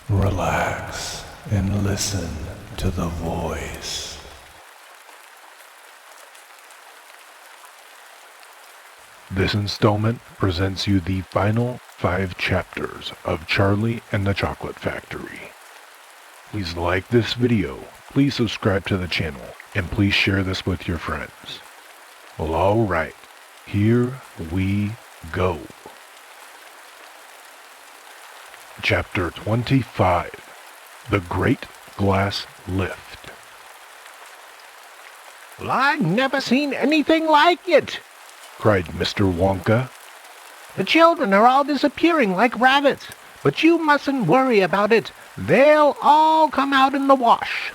Relax and listen to the voice. This installment presents you the final 5 chapters of Charlie and the Chocolate Factory. Please like this video, please subscribe to the channel, and please share this with your friends. Well, alright, here we go. Chapter 25, The Great Glass Lift. Well, I've never seen anything like it, cried Mr. Wonka. The children are all disappearing like rabbits, but you mustn't worry about it. They'll all come out in the wash.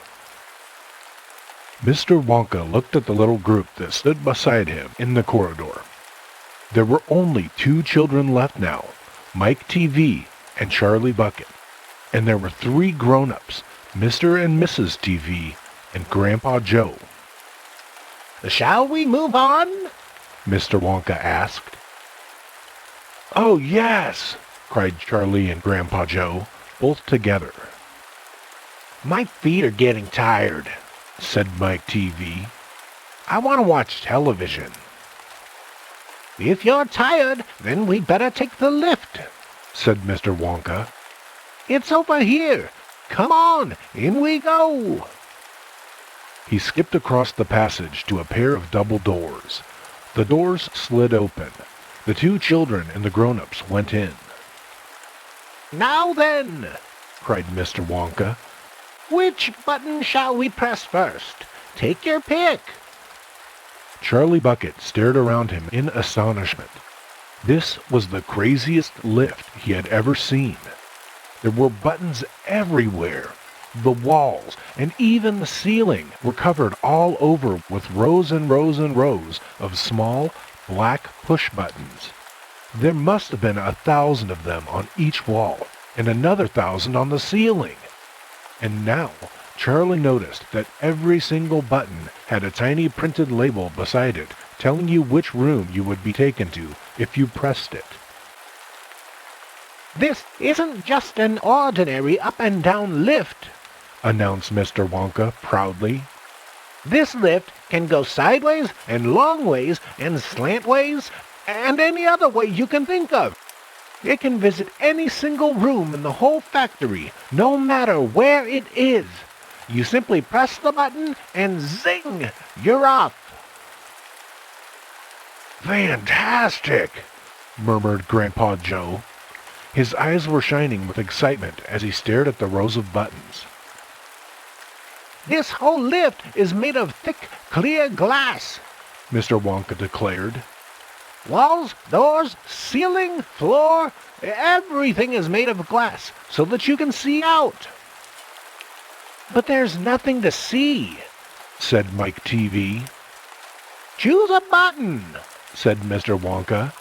Mr. Wonka looked at the little group that stood beside him in the corridor. There were only 2 children left now, Mike TV and Charlie Bucket, and there were 3 grown-ups, Mr. and Mrs. TV and Grandpa Joe. Shall we move on? Mr. Wonka asked. Oh, yes, cried Charlie and Grandpa Joe, both together. My feet are getting tired, said Mike TV. I want to watch television. If you're tired, then we'd better take the lift, said Mr. Wonka. It's over here. Come on, in we go. He skipped across the passage to a pair of double doors. The doors slid open. The 2 children and the grown-ups went in. Now then, cried Mr. Wonka. Which button shall we press first? Take your pick. Charlie Bucket stared around him in astonishment. This was the craziest lift he had ever seen. There were buttons everywhere. The walls and even the ceiling were covered all over with rows and rows and rows of small, black push buttons. There must have been 1,000 of them on each wall, and another 1,000 on the ceiling. And now, Charlie noticed that every single button had a tiny printed label beside it, telling you which room you would be taken to if you pressed it. This isn't just an ordinary up-and-down lift, announced Mr. Wonka proudly. This lift can go sideways and long ways and slant ways and any other way you can think of. It can visit any single room in the whole factory, no matter where it is. You simply press the button and zing, you're off. Fantastic, murmured Grandpa Joe. His eyes were shining with excitement as he stared at the rows of buttons. This whole lift is made of thick, clear glass, Mr. Wonka declared. Walls, doors, ceiling, floor, everything is made of glass so that you can see out. But there's nothing to see, said Mike TV. Choose a button, said Mr. Wonka.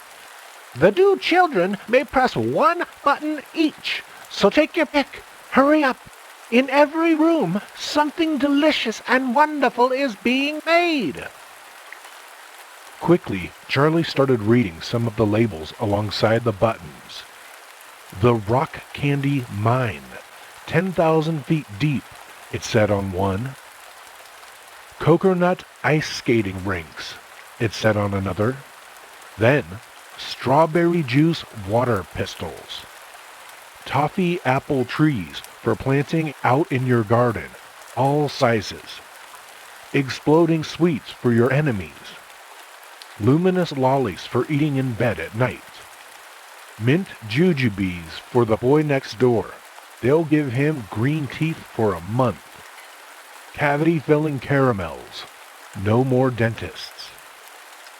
The 2 children may press 1 button each, so take your pick. Hurry up. In every room, something delicious and wonderful is being made. Quickly, Charlie started reading some of the labels alongside the buttons. The Rock Candy Mine, 10,000 feet deep, it said on one. Coconut Ice Skating Rinks, it said on another. Then, Strawberry Juice Water Pistols. Toffee Apple Trees for planting out in your garden, all sizes. Exploding Sweets for your enemies. Luminous Lollies for eating in bed at night. Mint Jujubes for the boy next door. They'll give him green teeth for a month. Cavity-filling caramels. No more dentists.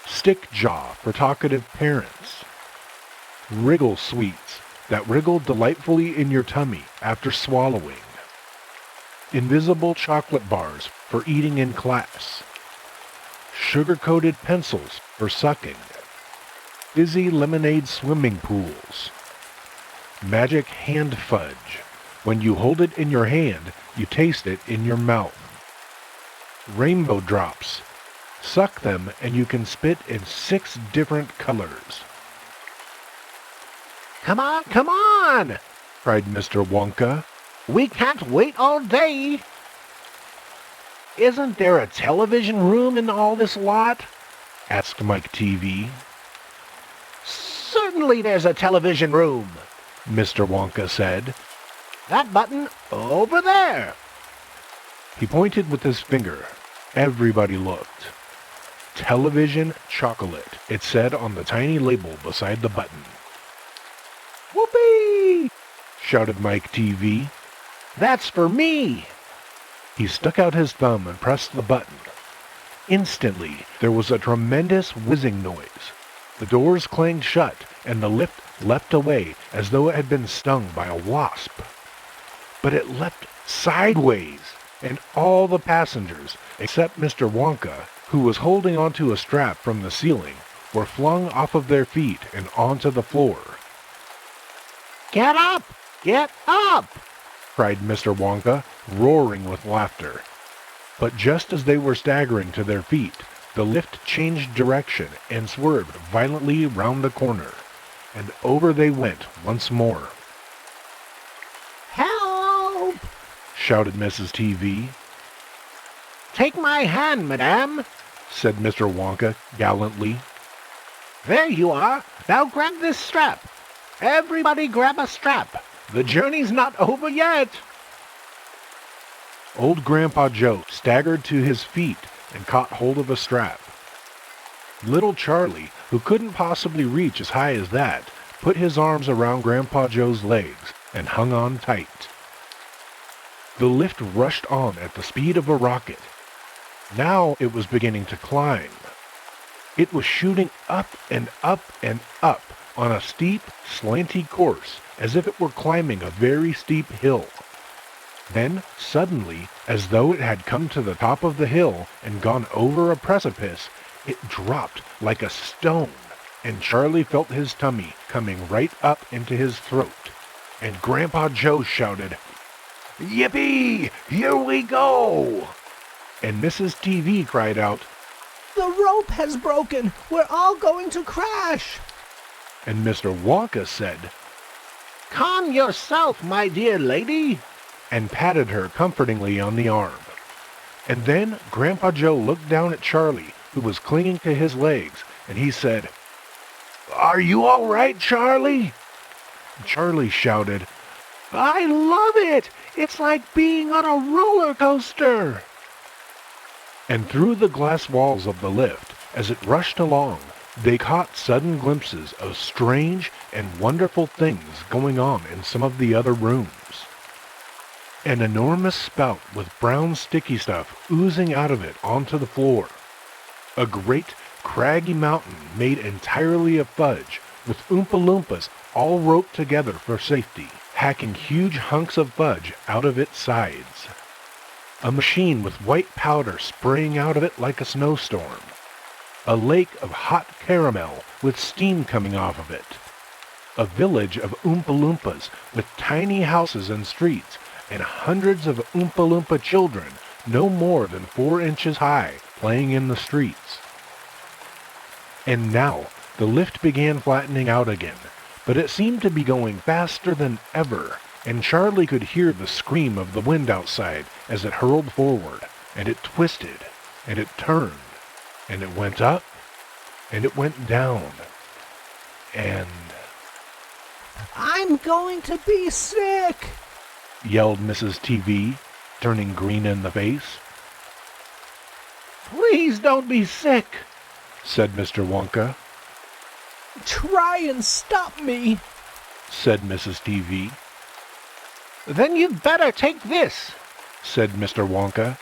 Stick Jaw for talkative parents. Wriggle Sweets that wriggle delightfully in your tummy after swallowing. Invisible chocolate bars for eating in class. Sugar-coated pencils for sucking. Fizzy lemonade swimming pools. Magic hand fudge. When you hold it in your hand, you taste it in your mouth. Rainbow drops. Suck them and you can spit in 6 different colors. Come on, come on! cried Mr. Wonka. We can't wait all day. Isn't there a television room in all this lot? Asked Mike TV. Certainly there's a television room, Mr. Wonka said. That button over there. He pointed with his finger. Everybody looked. Television chocolate, it said on the tiny label beside the button. Whoopee! Shouted Mike TV. That's for me. He stuck out his thumb and pressed the button. Instantly, there was a tremendous whizzing noise. The doors clanged shut, and the lift leapt away as though it had been stung by a wasp. But it leapt sideways, and all the passengers, except Mr. Wonka, who was holding onto a strap from the ceiling, were flung off of their feet and onto the floor. Get up! Get up! Cried Mr. Wonka, roaring with laughter. But just as they were staggering to their feet, the lift changed direction and swerved violently round a corner, and over they went once more. Help! Shouted Mrs. TV. Take my hand, madame, said Mr. Wonka gallantly. There you are. Now grab this strap. Everybody grab a strap. The journey's not over yet. Old Grandpa Joe staggered to his feet and caught hold of a strap. Little Charlie, who couldn't possibly reach as high as that, put his arms around Grandpa Joe's legs and hung on tight. The lift rushed on at the speed of a rocket. Now it was beginning to climb. It was shooting up and up and up on a steep, slanty course, as if it were climbing a very steep hill. Then, suddenly, as though it had come to the top of the hill and gone over a precipice, it dropped like a stone, and Charlie felt his tummy coming right up into his throat. And Grandpa Joe shouted, "Yippee! Here we go!" And Mrs. TV cried out, "The rope has broken! We're all going to crash!" And Mr. Wonka said, Calm yourself, my dear lady, and patted her comfortingly on the arm. And then Grandpa Joe looked down at Charlie, who was clinging to his legs, and he said, "Are you all right, Charlie?" Charlie shouted, I love it! It's like being on a roller coaster! And through the glass walls of the lift, as it rushed along, they caught sudden glimpses of strange and wonderful things going on in some of the other rooms. An enormous spout with brown sticky stuff oozing out of it onto the floor. A great, craggy mountain made entirely of fudge, with Oompa Loompas all roped together for safety, hacking huge hunks of fudge out of its sides. A machine with white powder spraying out of it like a snowstorm. A lake of hot caramel with steam coming off of it. A village of Oompa Loompas with tiny houses and streets, and hundreds of Oompa Loompa children, no more than 4 inches high, playing in the streets. And now the lift began flattening out again, but it seemed to be going faster than ever, and Charlie could hear the scream of the wind outside as it hurled forward, and it twisted, and it turned, and it went up, and it went down, and... "I'm going to be sick!" yelled Mrs. TV, turning green in the face. Please don't be sick, said Mr. Wonka. "Try and stop me," said Mrs. TV. Then you'd better take this, said Mr. Wonka,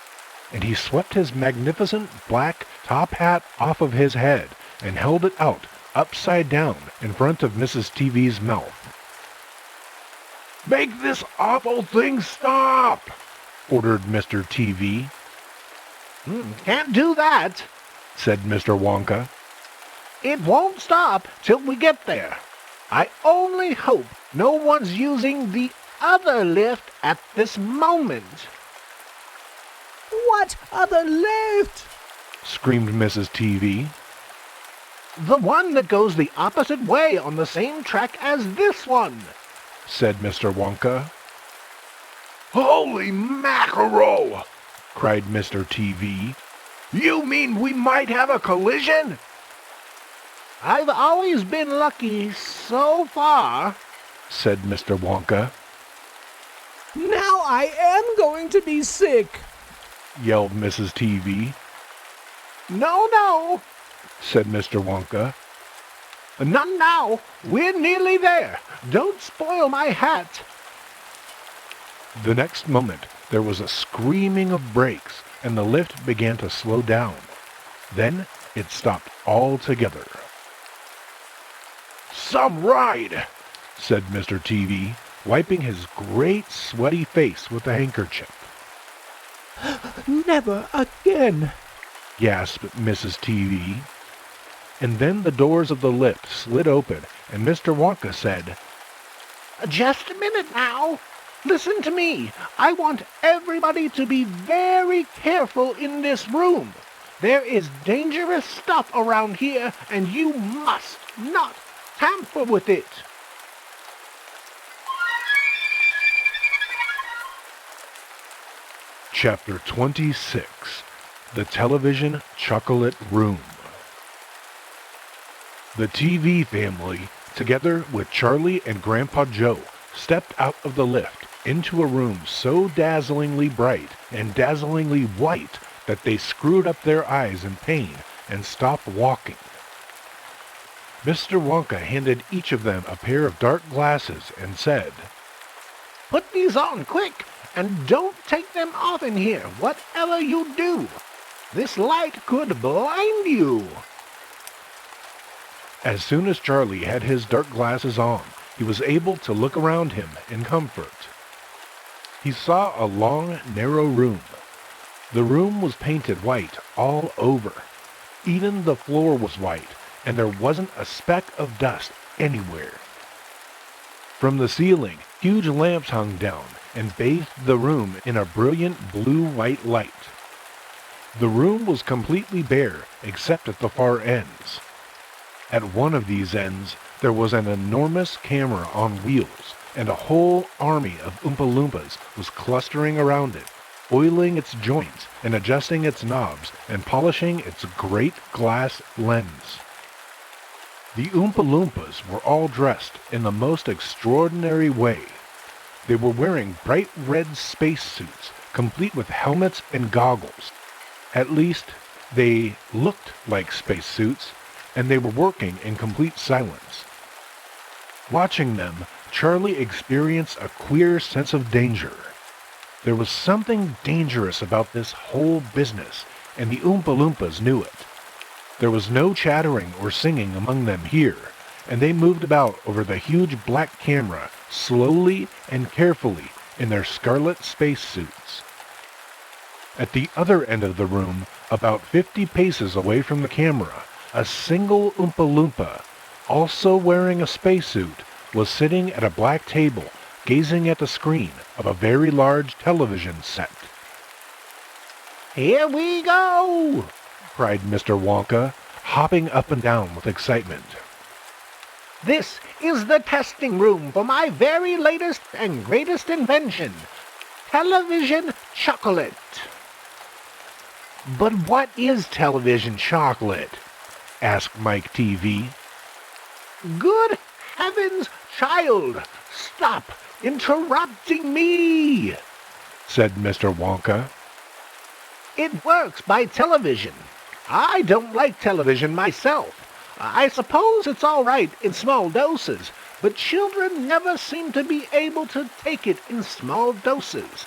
and he swept his magnificent black top hat off of his head and held it out upside down in front of Mrs. TV's mouth. "Make this awful thing stop!" ordered Mr. TV. Can't do that, said Mr. Wonka. It won't stop till we get there. I only hope no one's using the other lift at this moment. "What other lift?" screamed Mrs. TV. The one that goes the opposite way on the same track as this one, said Mr. Wonka. Holy mackerel! Cried Mr. TV. You mean we might have a collision? I've always been lucky so far, said Mr. Wonka. Now I am going to be sick, yelled Mrs. TV. No, said Mr. Wonka. not now. We're nearly there. Don't spoil my hat. The next moment, there was a screaming of brakes, and the lift began to slow down. Then it stopped altogether. Some ride, said Mr. TV, wiping his great sweaty face with a handkerchief. Never again, gasped Mrs. TV. And then the doors of the lift slid open, and Mr. Wonka said, Just a minute now. Listen to me. I want everybody to be very careful in this room. There is dangerous stuff around here, and you must not tamper with it. Chapter 26. The Television Chocolate Room. The TV family, together with Charlie and Grandpa Joe, stepped out of the lift into a room so dazzlingly bright and dazzlingly white that they screwed up their eyes in pain and stopped walking. Mr. Wonka handed each of them a pair of dark glasses and said, Put these on quick, and don't take them off in here, whatever you do. This light could blind you. As soon as Charlie had his dark glasses on, he was able to look around him in comfort. He saw a long, narrow room. The room was painted white all over. Even the floor was white, and there wasn't a speck of dust anywhere. From the ceiling, huge lamps hung down and bathed the room in a brilliant blue-white light. The room was completely bare, except at the far ends. At one of these ends, there was an enormous camera on wheels, and a whole army of Oompa Loompas was clustering around it, oiling its joints and adjusting its knobs and polishing its great glass lens. The Oompa Loompas were all dressed in the most extraordinary way. They were wearing bright red spacesuits, complete with helmets and goggles. At least, they looked like spacesuits, and they were working in complete silence. Watching them, Charlie experienced a queer sense of danger. There was something dangerous about this whole business, and the Oompa Loompas knew it. There was no chattering or singing among them here, and they moved about over the huge black camera slowly and carefully in their scarlet spacesuits. At the other end of the room, about 50 paces away from the camera, a single Oompa Loompa, also wearing a spacesuit, was sitting at a black table, gazing at the screen of a very large television set. Here we go, cried Mr. Wonka, hopping up and down with excitement. This is the testing room for my very latest and greatest invention, television chocolate. But what is television chocolate? Asked Mike TV. Good heavens, child! Stop interrupting me! Said Mr. Wonka. It works by television. I don't like television myself. I suppose it's all right in small doses, but children never seem to be able to take it in small doses.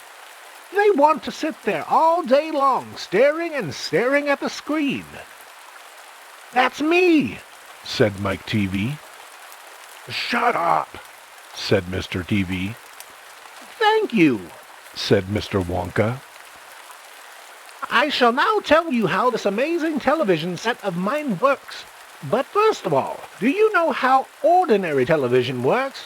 They want to sit there all day long, staring and staring at the screen. That's me, said Mike TV. Shut up, said Mr. TV. Thank you, said Mr. Wonka. I shall now tell you how this amazing television set of mine works. But first of all, do you know how ordinary television works?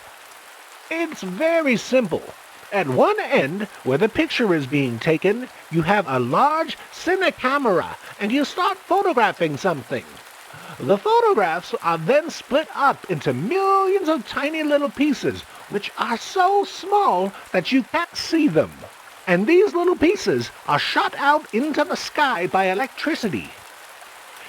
It's very simple. At one end, where the picture is being taken, you have a large cinecamera, and you start photographing something. The photographs are then split up into millions of tiny little pieces, which are so small that you can't see them. and these little pieces are shot out into the sky by electricity.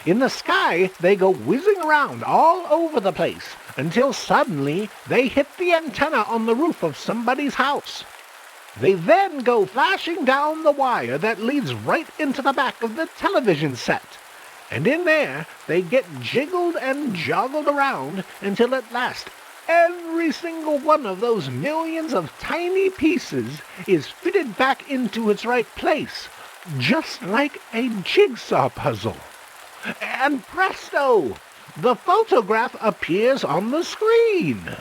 In the sky, they go whizzing around all over the place until suddenly they hit the antenna on the roof of somebody's house. They then go flashing down the wire that leads right into the back of the television set. And in there, they get jiggled and joggled around until at last every single one of those millions of tiny pieces is fitted back into its right place, just like a jigsaw puzzle. And presto! The photograph appears on the screen.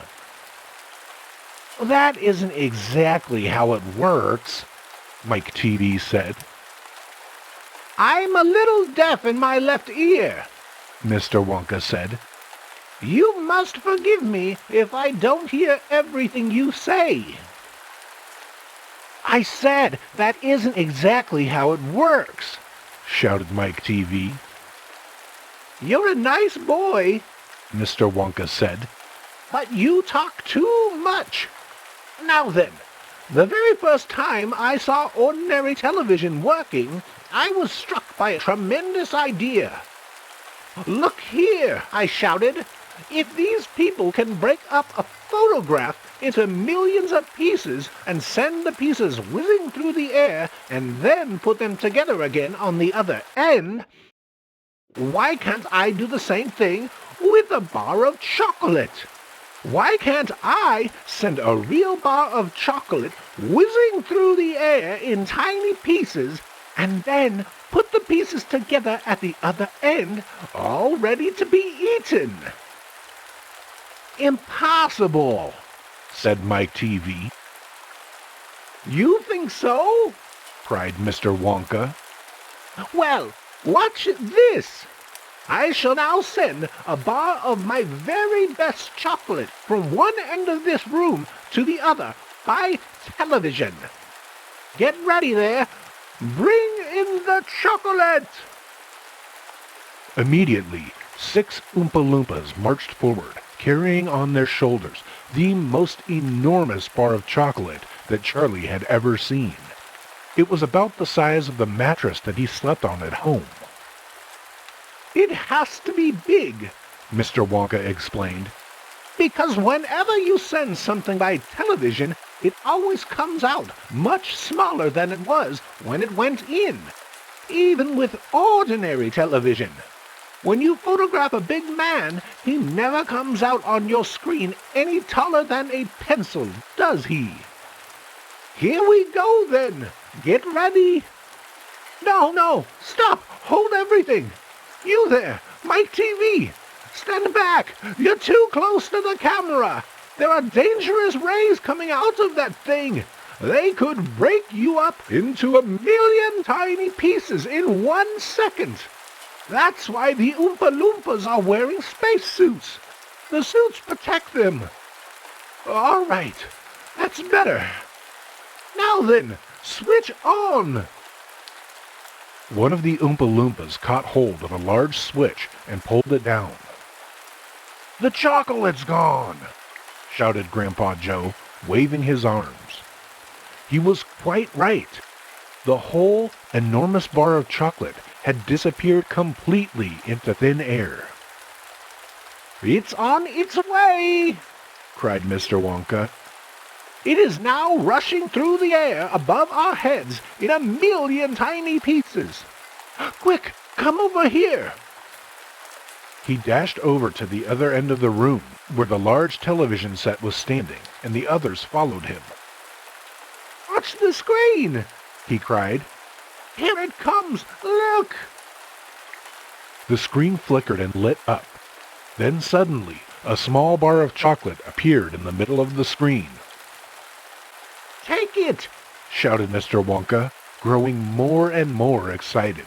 That isn't exactly how it works, Mike TV said. I'm a little deaf in my left ear, Mr. Wonka said. You must forgive me if I don't hear everything you say. I said that isn't exactly how it works, shouted Mike TV. You're a nice boy, Mr. Wonka said, but you talk too much. Now then, the very first time I saw ordinary television working, I was struck by a tremendous idea. Look here, I shouted. If these people can break up a photograph into millions of pieces and send the pieces whizzing through the air and then put them together again on the other end, why can't I do the same thing with a bar of chocolate? Why can't I send a real bar of chocolate whizzing through the air in tiny pieces and then put the pieces together at the other end, all ready to be eaten? Impossible, said Mike TV. You think so? Cried Mr. Wonka. Well, watch this. I shall now send a bar of my very best chocolate from one end of this room to the other by television. Get ready there. Bring in the chocolate! Immediately, 6 Oompa Loompas marched forward, carrying on their shoulders the most enormous bar of chocolate that Charlie had ever seen. It was about the size of the mattress that he slept on at home. It has to be big, Mr. Wonka explained, because whenever you send something by television, it always comes out much smaller than it was when it went in, even with ordinary television. When you photograph a big man, he never comes out on your screen any taller than a pencil, does he? Here we go, then. Get ready. No, stop. Hold everything. You there, Mike TV. Stand back. You're too close to the camera. There are dangerous rays coming out of that thing. They could break you up into 1,000,000 tiny pieces in 1 second. That's why the Oompa Loompas are wearing spacesuits. The suits protect them. All right, that's better. Now then, switch on. One of the Oompa Loompas caught hold of a large switch and pulled it down. "The chocolate's gone!" shouted Grandpa Joe, waving his arms. He was quite right. The whole enormous bar of chocolate had disappeared completely into thin air. It's on its way, cried Mr. Wonka. It is now rushing through the air above our heads in 1,000,000 tiny pieces. Quick, come over here. He dashed over to the other end of the room, where the large television set was standing, and the others followed him. Watch the screen, he cried. Here it comes, look! The screen flickered and lit up. Then suddenly, a small bar of chocolate appeared in the middle of the screen. Take it, shouted Mr. Wonka, growing more and more excited.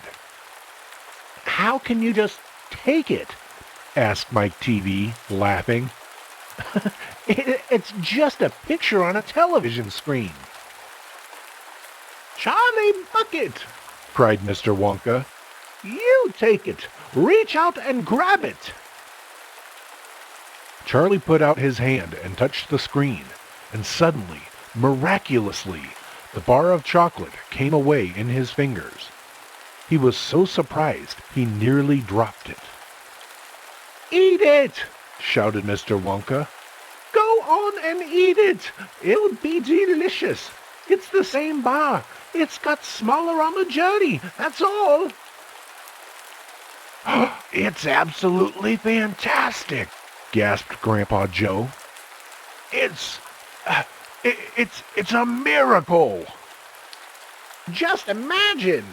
How can you just take it? asked Mike TV, laughing. It's just a picture on a television screen. Charlie Bucket, cried Mr. Wonka. You take it. Reach out and grab it. Charlie put out his hand and touched the screen, and suddenly, miraculously, The bar of chocolate came away in his fingers. He was so surprised he nearly dropped it. Eat it! Shouted Mr. Wonka. Go on and eat it! It'll be delicious. It's the same bar. It's got smaller on the journey, that's all. It's absolutely fantastic, gasped Grandpa Joe. It's a miracle. Just imagine,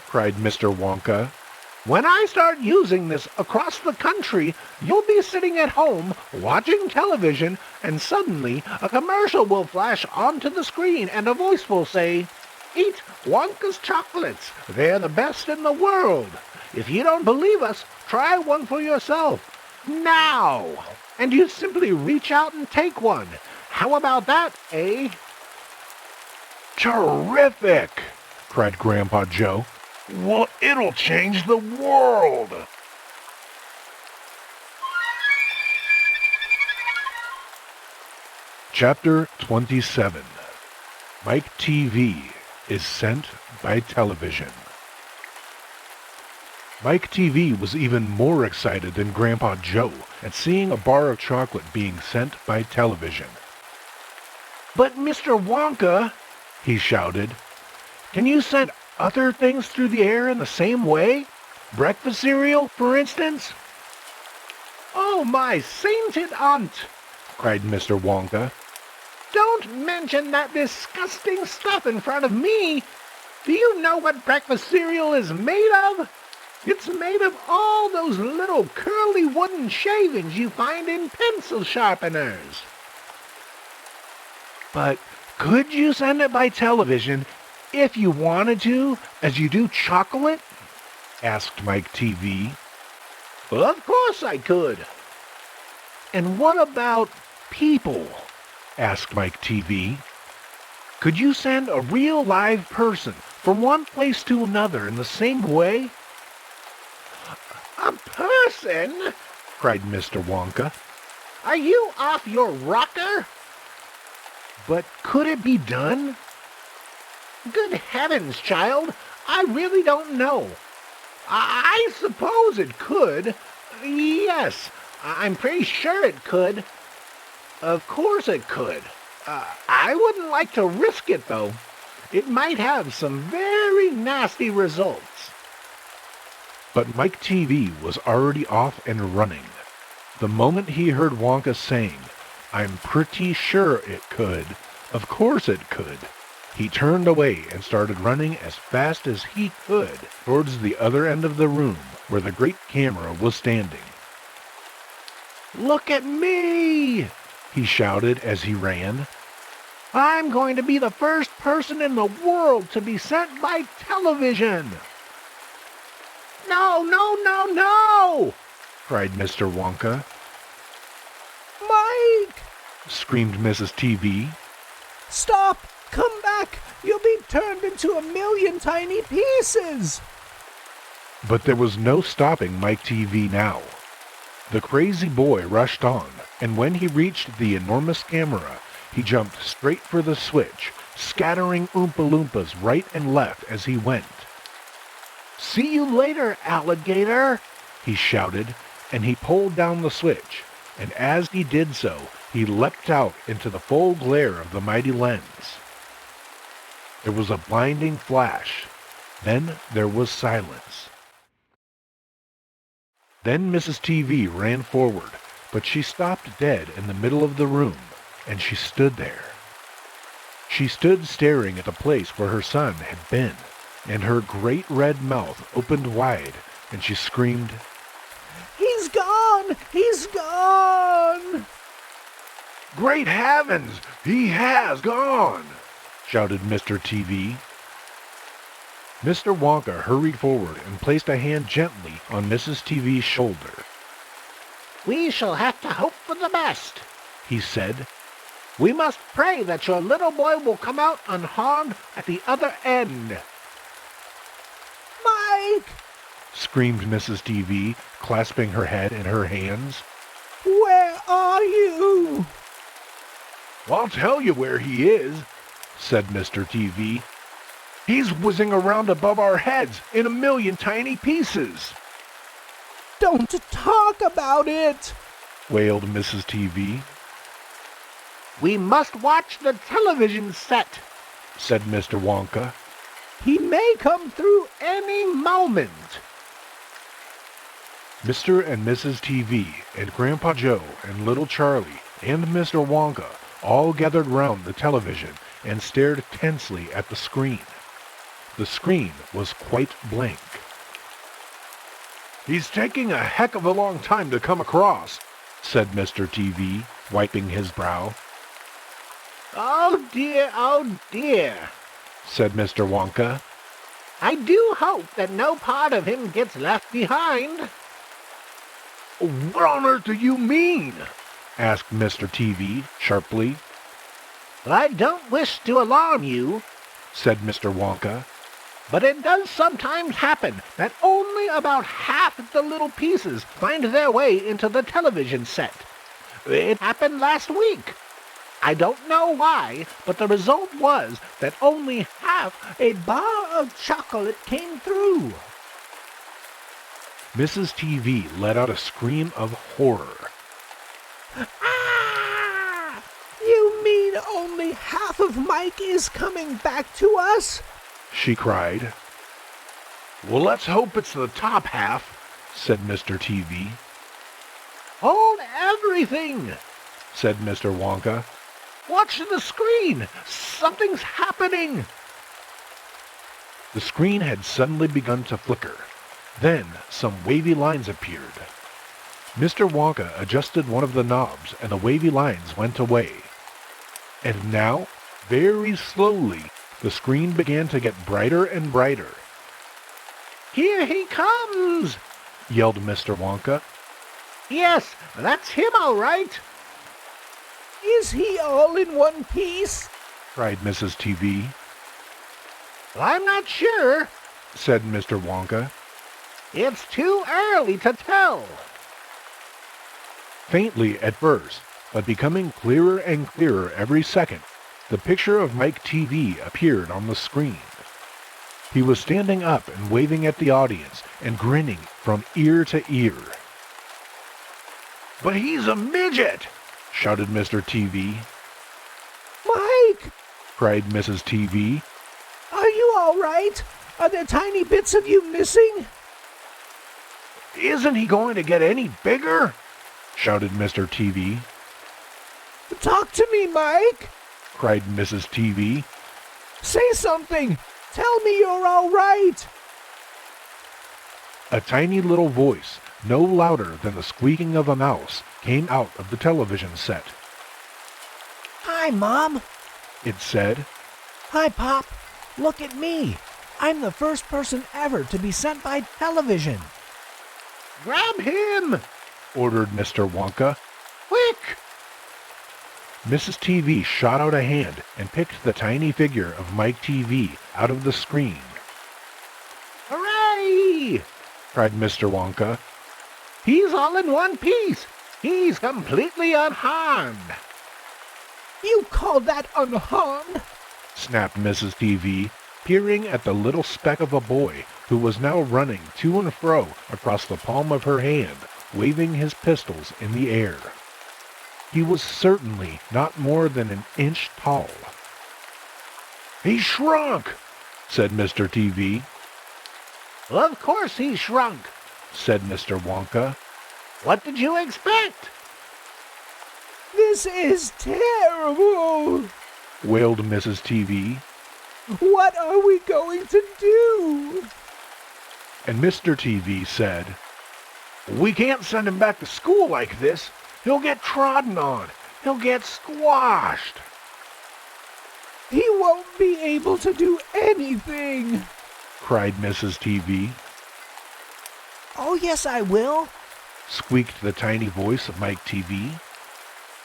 cried Mr. Wonka. When I start using this across the country, you'll be sitting at home watching television, and suddenly a commercial will flash onto the screen and a voice will say, "Eat Wonka's chocolates. They're the best in the world. If you don't believe us, try one for yourself. Now!" And you simply reach out and take one. How about that, eh? Terrific! Cried Grandpa Joe. Well, it'll change the world! Chapter 27. Mike TV is sent by television. Mike TV was even more excited than Grandpa Joe at seeing a bar of chocolate being sent by television. "But Mr. Wonka," he shouted, "can you send other things through the air in the same way? Breakfast cereal, for instance?" "Oh, my sainted aunt!" cried Mr. Wonka. "Don't mention that disgusting stuff in front of me! Do you know what breakfast cereal is made of? It's made of all those little curly wooden shavings you find in pencil sharpeners." "But could you send it by television if you wanted to, as you do chocolate?" asked Mike TV. "Of course I could." "And what about people?" asked Mike TV. "Could you send a real live person from one place to another in the same way?" "A person?" cried Mr. Wonka. "Are you off your rocker?" "But could it be done?" "Good heavens, child, I really don't know. I suppose it could. Yes, I'm pretty sure it could. Of course it could. I wouldn't like to risk it, though. It might have some very nasty results." But Mike TV was already off and running. The moment he heard Wonka saying, "I'm pretty sure it could, of course it could," he turned away and started running as fast as he could towards the other end of the room where the great camera was standing. "Look at me!" he shouted as he ran. "I'm going to be the first person in the world to be sent by television." "No, no, no, no!" cried Mr. Wonka. Mike! Screamed Mrs. TV. Stop! Come back! You'll be turned into a million tiny pieces! But there was no stopping Mike TV now. The crazy boy rushed on, and when he reached the enormous camera, he jumped straight for the switch, scattering Oompa Loompas right and left as he went. "See you later, alligator!" he shouted, and he pulled down the switch, and as he did so, he leapt out into the full glare of the mighty lens. There was a blinding flash. Then there was silence. Then Mrs. TV ran forward, but she stopped dead in the middle of the room, and she stood there. She stood staring at the place where her son had been, and her great red mouth opened wide, and she screamed, "He's gone! He's gone!" "Great heavens! He has gone!" shouted Mr. TV. Mr. Wonka hurried forward and placed a hand gently on Mrs. TV's shoulder. "We shall have to hope for the best," he said. "We must pray that your little boy will come out unharmed at the other end." Mike! Screamed Mrs. TV, clasping her head in her hands. Where are you? "I'll tell you where he is," said Mr. TV. "He's whizzing around above our heads in a million tiny pieces." Don't talk about it! Wailed Mrs. TV. We must watch the television set, said Mr. Wonka. He may come through any moment. Mr. and Mrs. TV and Grandpa Joe and Little Charlie and Mr. Wonka all gathered round the television and stared tensely at the screen. The screen was quite blank. "He's taking a heck of a long time to come across," said Mr. TV, wiping his brow. Oh dear, said Mr. Wonka. I do hope that no part of him gets left behind. "What on earth do you mean?" asked Mr. TV sharply. I don't wish to alarm you, said Mr. Wonka. but it does sometimes happen that only about half of the little pieces find their way into the television set. It happened last week. I don't know why, but the result was that only half a bar of chocolate came through. Mrs. TV let out a scream of horror. Ah! You mean only half of Mike is coming back to us? She cried. "Well, let's hope it's the top half," said Mr. TV. Hold everything, said Mr. Wonka. Watch the screen. Something's happening. The screen had suddenly begun to flicker. Then some wavy lines appeared. Mr. Wonka adjusted one of the knobs and the wavy lines went away. And now, very slowly, the screen began to get brighter and brighter. Here he comes, yelled Mr. Wonka. Yes, that's him all right. Is he all in one piece? cried Mrs. TV. I'm not sure, said Mr. Wonka. It's too early to tell. Faintly at first, but becoming clearer and clearer every second, the picture of Mike TV appeared on the screen. He was standing up and waving at the audience and grinning from ear to ear. "But he's a midget!" shouted Mr. TV. Mike! cried Mrs. TV. Are you all right? Are there tiny bits of you missing? "Isn't he going to get any bigger?" shouted Mr. TV. Talk to me, Mike! cried Mrs. TV. Say something! Tell me you're all right! A tiny little voice, no louder than the squeaking of a mouse, came out of the television set. Hi, Mom, It said. Hi, Pop. Look at me. I'm the first person ever to be sent by television. Grab him, ordered Mr. Wonka. quick. Mrs. TV shot out a hand and picked the tiny figure of Mike TV out of the screen. Hooray! cried Mr. Wonka. He's all in one piece. He's completely unharmed. You call that unharmed? Snapped Mrs. TV, peering at the little speck of a boy who was now running to and fro across the palm of her hand, waving his pistols in the air. He was certainly not more than an inch tall. "He shrunk," said Mr. TV. Of course he shrunk. Said Mr. Wonka. What did you expect? This is terrible! Wailed Mrs. TV. What are we going to do? And Mr. TV said, "We can't send him back to school like this. He'll get trodden on. He'll get squashed." He won't be able to do anything. Cried Mrs. TV. Oh, yes, I will. Squeaked the tiny voice of Mike TV.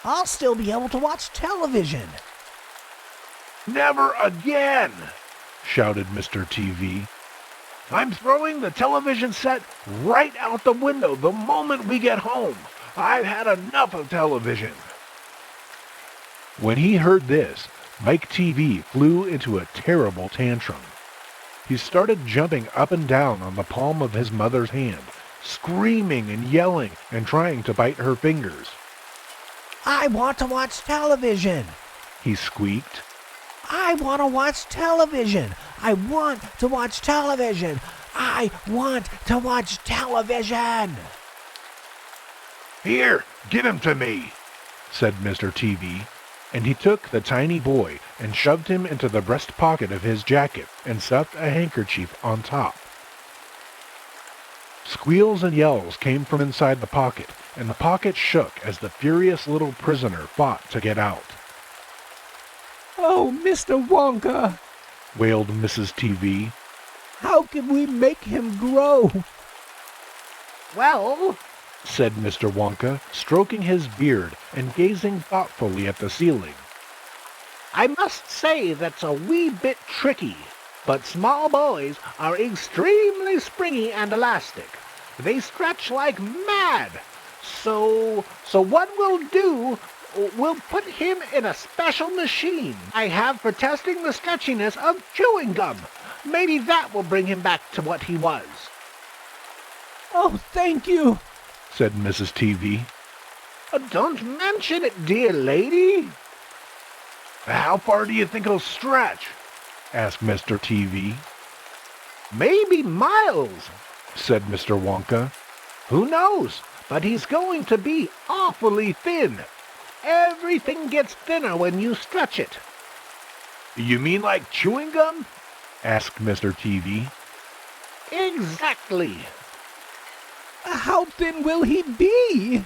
I'll still be able to watch television. "Never again!" shouted Mr. TV. "I'm throwing the television set right out the window the moment we get home. I've had enough of television." When he heard this, Mike TV flew into a terrible tantrum. He started jumping up and down on the palm of his mother's hand, screaming and yelling and trying to bite her fingers. I want to watch television. He squeaked. I want to watch television. I want to watch television. I want to watch television. Here, give him to me, said Mr. TV, and he took the tiny boy and shoved him into the breast pocket of his jacket and stuffed a handkerchief on top. Squeals and yells came from inside the pocket, and the pocket shook as the furious little prisoner fought to get out. Oh, Mr. Wonka, Wailed Mrs. TV. how can we make him grow? Well, Said Mr. Wonka, stroking his beard and gazing thoughtfully at the ceiling. I must say that's a wee bit tricky, but small boys are extremely springy and elastic. They stretch like mad. So what we'll do, we'll put him in a special machine I have for testing the stretchiness of chewing gum. Maybe that will bring him back to what he was. Oh, thank you. Said Mrs. TV. Don't mention it, dear lady. How far do you think he'll stretch? Asked Mr. TV. Maybe miles. Said Mr. Wonka. Who knows? But he's going to be awfully thin. Everything gets thinner when you stretch it. You mean like chewing gum? Asked Mr. TV. Exactly. How thin will he be?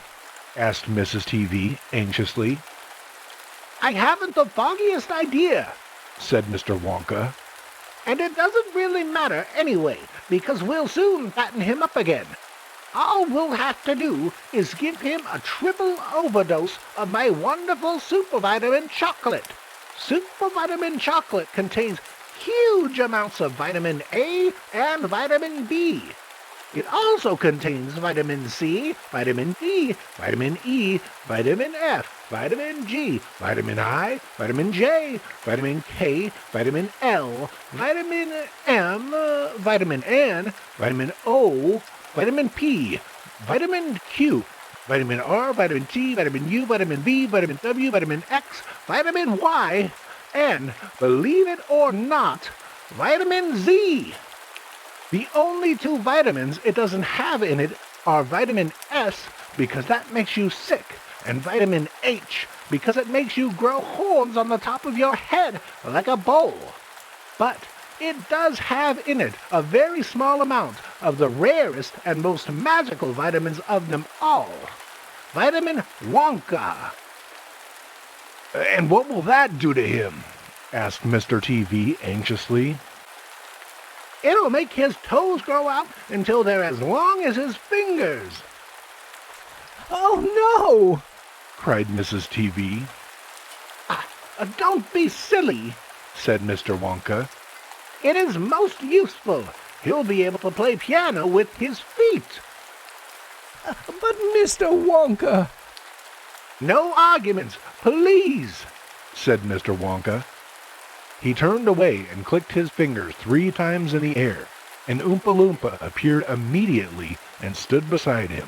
Asked Mrs. TV anxiously. I haven't the foggiest idea. Said Mr. Wonka. And it doesn't really matter anyway, because we'll soon fatten him up again. All we'll have to do is give him a triple overdose of my wonderful super vitamin chocolate. Super vitamin chocolate contains huge amounts of vitamin A and vitamin B. It also contains vitamin C, vitamin D, vitamin E, vitamin F, vitamin G, vitamin I, vitamin J, vitamin K, vitamin L, vitamin M, vitamin N, vitamin O, vitamin P, vitamin Q, vitamin R, vitamin T, vitamin U, vitamin V, vitamin W, vitamin X, vitamin Y, and, believe it or not, vitamin Z. The only two vitamins it doesn't have in it are vitamin S, because that makes you sick, and vitamin H, because it makes you grow horns on the top of your head like a bull. But it does have in it a very small amount of the rarest and most magical vitamins of them all. Vitamin Wonka. And what will that do to him? Asked Mr. TV anxiously. It'll make his toes grow out until they're as long as his fingers. Oh, no! Cried Mrs. TV. Don't be silly, Said Mr. Wonka. It is most useful. He'll be able to play piano with his feet. But Mr. Wonka... No arguments, please, Said Mr. Wonka. He turned away and clicked his fingers 3 times in the air. An Oompa Loompa appeared immediately and stood beside him.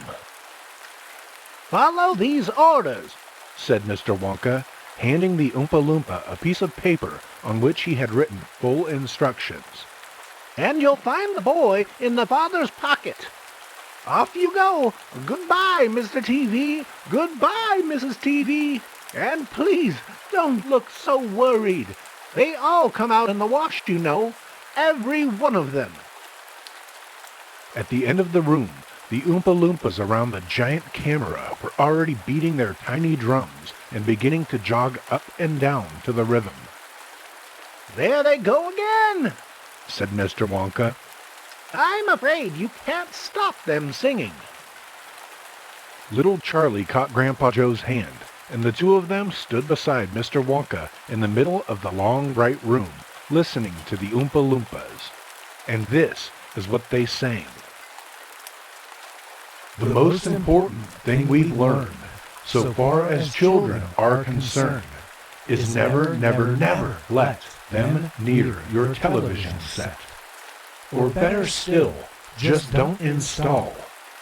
Follow these orders, Said Mr. Wonka, handing the Oompa Loompa a piece of paper on which he had written full instructions. and you'll find the boy in the father's pocket. Off you go. Goodbye, Mr. TV. Goodbye, Mrs. TV. And please, don't look so worried. They all come out in the wash, you know. Every one of them. At the end of the room, the Oompa Loompas around the giant camera were already beating their tiny drums and beginning to jog up and down to the rhythm. There they go again, said Mr. Wonka. I'm afraid you can't stop them singing. Little Charlie caught Grandpa Joe's hand, and the two of them stood beside Mr. Wonka in the middle of the long, bright room, listening to the Oompa Loompas. And this is what they sang. The most important thing we've learned, so far as children are concerned, is never, never, never let them near your television set. Or better still, just don't install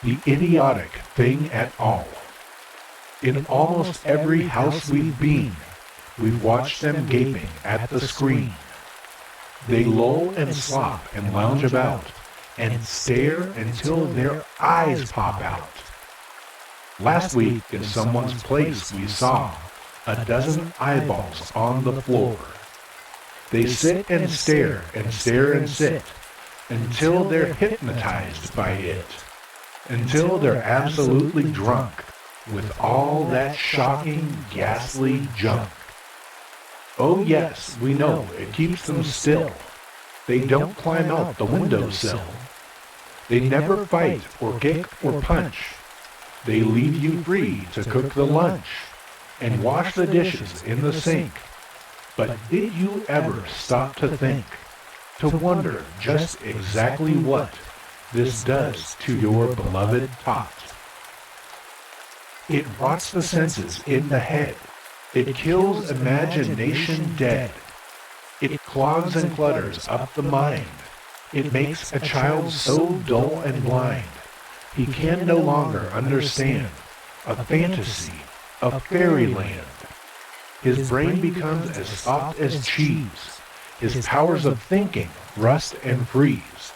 the idiotic thing at all. In almost every house we've been, we've watched them gaping at the screen. They loll and slop and lounge about and stare until their eyes pop out. Last week in someone's place we saw a dozen eyeballs on the floor. They sit and stare and stare and sit until they're hypnotized by it, until they're absolutely drunk with all that shocking, ghastly junk. Oh yes, we know it keeps them still. They don't climb out the windowsill. They never fight or kick or punch. They leave you free to cook the lunch and wash the dishes in the sink. But did you ever stop to think, to wonder just exactly what this does to your beloved tot? It rots the senses in the head. It kills imagination dead. It clogs and clutters up the mind. It makes a child so dull and blind, he can no longer understand a fantasy, a fairyland. His brain becomes as soft as cheese. His powers of thinking rust and freeze.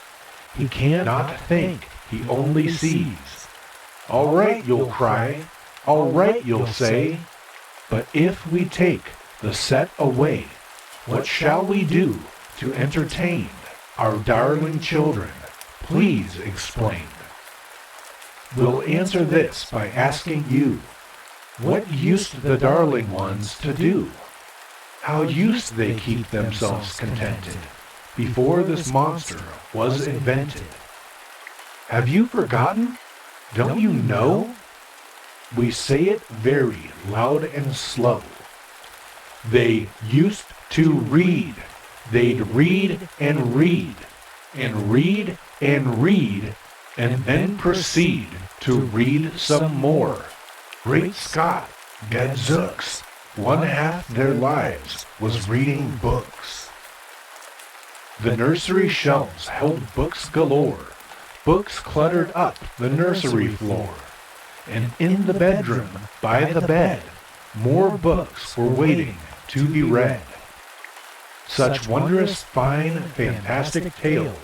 He cannot think, he only sees. All right, you'll cry. All right, you'll say. But if we take the set away, what shall we do to entertain our darling children? Please explain. We'll answer this by asking you, what used the darling ones to do? How used they keep themselves contented before this monster was invented? Have you forgotten? Don't you know? We say it very loud and slow. They used to read. They'd read and read and read and read and then proceed to read some more. Great Scott, gadzooks, one half their lives was reading books. The nursery shelves held books galore. Books cluttered up the nursery floor. And in the bedroom, by the bed, more books were waiting to be read. Such wondrous, fine, fantastic tales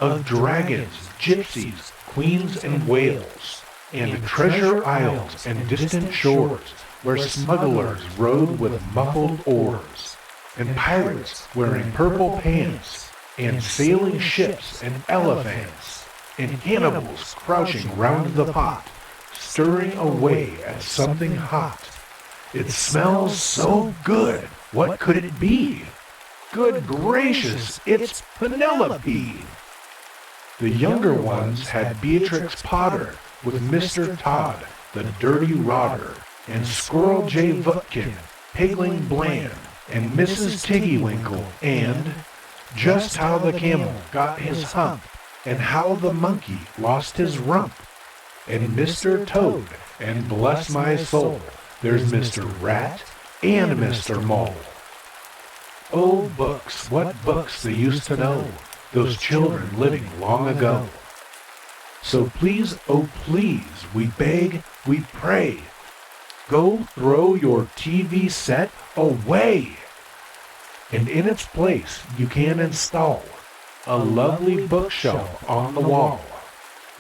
of dragons, gypsies, queens, and whales, and treasure isles and distant shores where smugglers rode with muffled oars, and pirates wearing purple pants, and sailing ships and elephants, and cannibals crouching round the pot, stirring away at something hot. It smells so good. What could it be? Good gracious, it's Penelope. The younger ones had Beatrix Potter with Mr. Todd, the dirty rodder, and Squirrel J. Vutkin, Pigling Bland, and Mrs. Tiggywinkle, and just how the camel got his hump, and how the monkey lost his rump, and Mr. Toad, and bless my soul, there's Mr. Rat and Mr. Mole. Oh, books, what books they used to know, those children living long ago. So please, oh please, we beg, we pray, go throw your TV set away. And in its place you can install a lovely bookshelf on the wall.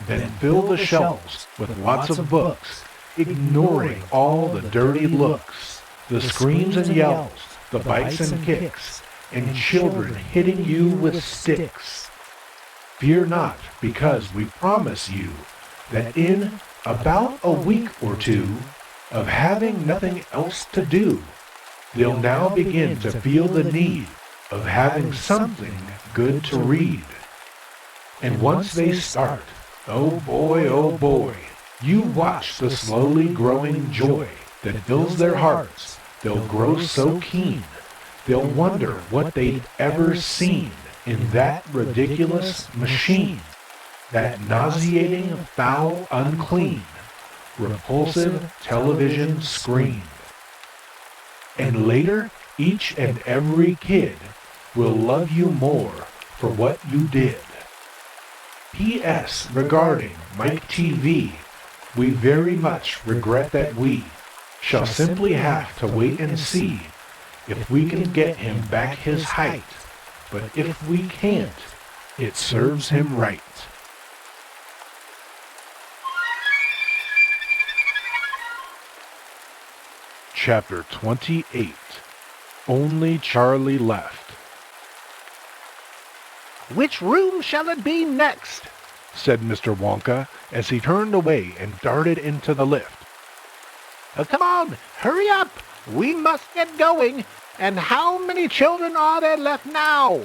Then fill the shelves with lots of books, ignoring all the dirty looks, the screams and yells, the bites and kicks, and children hitting you with sticks. Fear not, because we promise you that in about a week or two of having nothing else to do, they'll now begin to feel the need of having something good to read. And once they start, oh boy, you watch the slowly growing joy that fills their hearts. They'll grow so keen, they'll wonder what they'd ever seen in that ridiculous machine, that nauseating, foul, unclean, repulsive television screen. And And later, each and every kid will love you more for what you did. P.S. Regarding Mike TV, we very much regret that we shall simply have to wait and see if we can get him back his height. But if we can't, it serves him right. Chapter 28. Only Charlie Left. Which room shall it be next? Said Mr. Wonka as he turned away and darted into the lift. Come on, hurry up. We must get going. And how many children are there left now?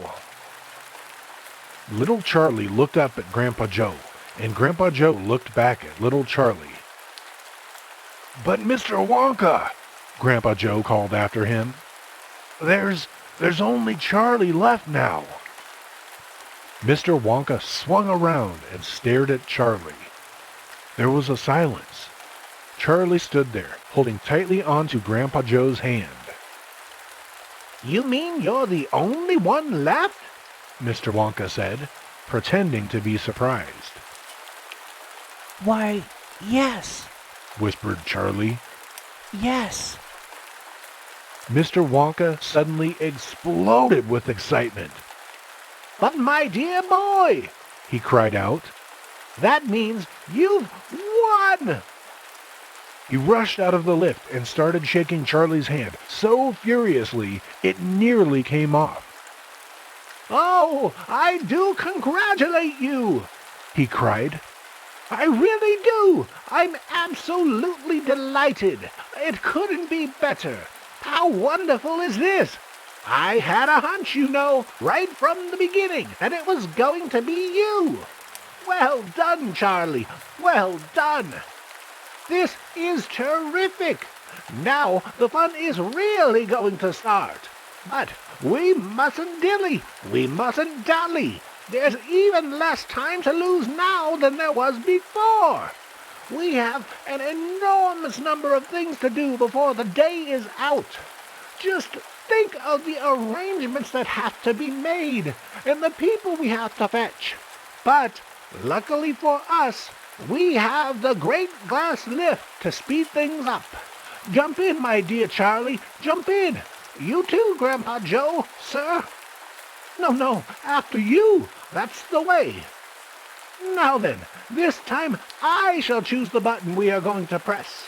Little Charlie looked up at Grandpa Joe, and Grandpa Joe looked back at little Charlie. But Mr. Wonka, Grandpa Joe called after him, there's only Charlie left now. Mr. Wonka swung around and stared at Charlie. There was a silence. Charlie stood there, holding tightly onto Grandpa Joe's hand. You mean you're the only one left? Mr. Wonka said, pretending to be surprised. Why, yes, Whispered Charlie. yes. Mr. Wonka suddenly exploded with excitement. But my dear boy, He cried out. that means you've won! He rushed out of the lift and started shaking Charlie's hand so furiously it nearly came off. Oh, I do congratulate you! He cried. I really do! I'm absolutely delighted. It couldn't be better. How wonderful is this? I had a hunch, you know, right from the beginning, that it was going to be you. Well done, Charlie. Well done. This is terrific. Now the fun is really going to start. But we mustn't dilly. We mustn't dally. There's even less time to lose now than there was before. We have an enormous number of things to do before the day is out. Just think of the arrangements that have to be made and the people we have to fetch. But luckily for us, we have the great glass lift to speed things up. Jump in, my dear Charlie, jump in. You too, Grandpa Joe, sir. No, after you. That's the way. Now then, this time I shall choose the button we are going to press.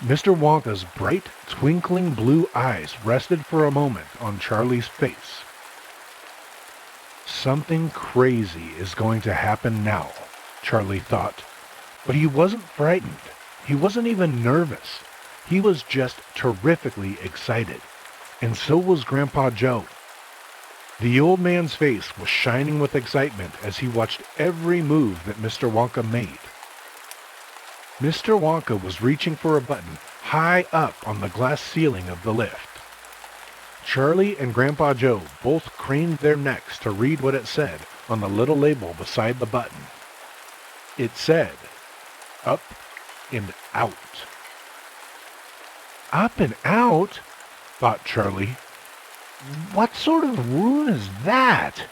Mr. Wonka's bright, twinkling blue eyes rested for a moment on Charlie's face. Something crazy is going to happen now, Charlie thought. But he wasn't frightened. He wasn't even nervous. He was just terrifically excited. And so was Grandpa Joe. The old man's face was shining with excitement as he watched every move that Mr. Wonka made. Mr. Wonka was reaching for a button high up on the glass ceiling of the lift. Charlie and Grandpa Joe both craned their necks to read what it said on the little label beside the button. It said, "Up and out." Up and out? Thought Charlie. What sort of room is that?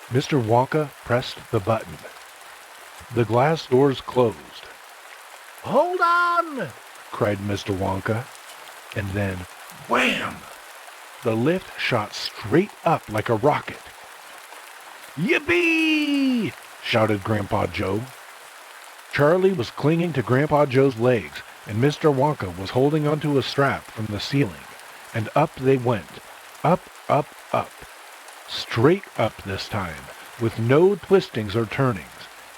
Mr. Wonka pressed the button. The glass doors closed. Hold on! Cried Mr. Wonka. And then, wham! The lift shot straight up like a rocket. Yippee! Shouted Grandpa Joe. Charlie was clinging to Grandpa Joe's legs, and Mr. Wonka was holding onto a strap from the ceiling. And up they went. Up, up, up. Straight up this time, with no twistings or turnings,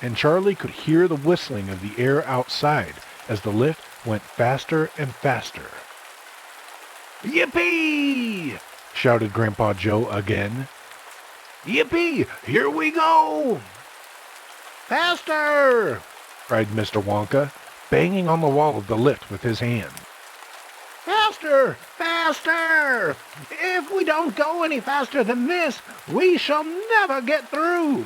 and Charlie could hear the whistling of the air outside as the lift went faster and faster. Yippee! Shouted Grandpa Joe again. Yippee! Here we go! Faster! Cried Mr. Wonka, banging on the wall of the lift with his hand. Faster! Faster! If we don't go any faster than this, we shall never get through.